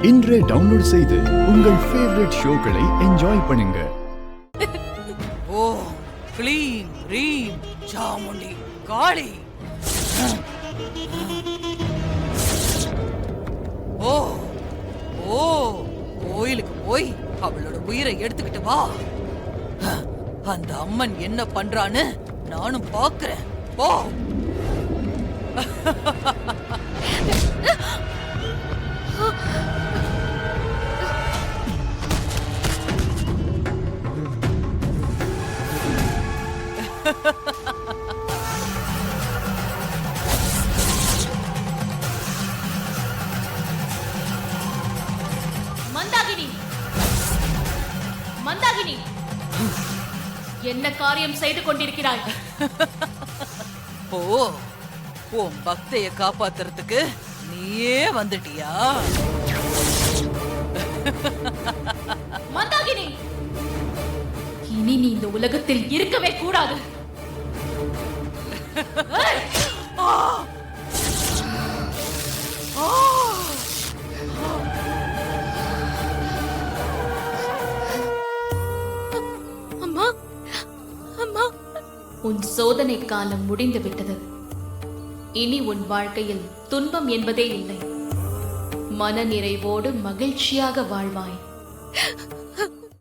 இன்றே டவுன்லோட் செய்து உங்கள் ஃபேவரட் ஷோக்களை என்ஜாய் பண்ணுங்க. ஓ க்ளீம் ரீம் சாமுண்டி காளி. ஓ ஓ கோயிலுக்கு போய் அவளோட உயிரை எடுத்துக்கிட்டு வா. அந்த அம்மன் என்ன பண்றான்னு நானும் பாக்குறேன். போ. மந்தாகினி, மந்தாகினி, என்ன காரியம் செய்து கொண்டிருக்கிறாய்? ஓ, உன் பக்தைய காப்பாத்துறதுக்கு நீயே வந்துட்டியா? மந்தாகினி, இனி நீ இந்த உலகத்தில் இருக்கவே கூடாது. அம்மா, அம்மா, உன் சோதனை காலம் முடிந்து விட்டது. இனி உன் வாழ்க்கையில் துன்பம் என்பதே இல்லை. மன நிறைவோடு மகிழ்ச்சியாக வாழ்வாய்.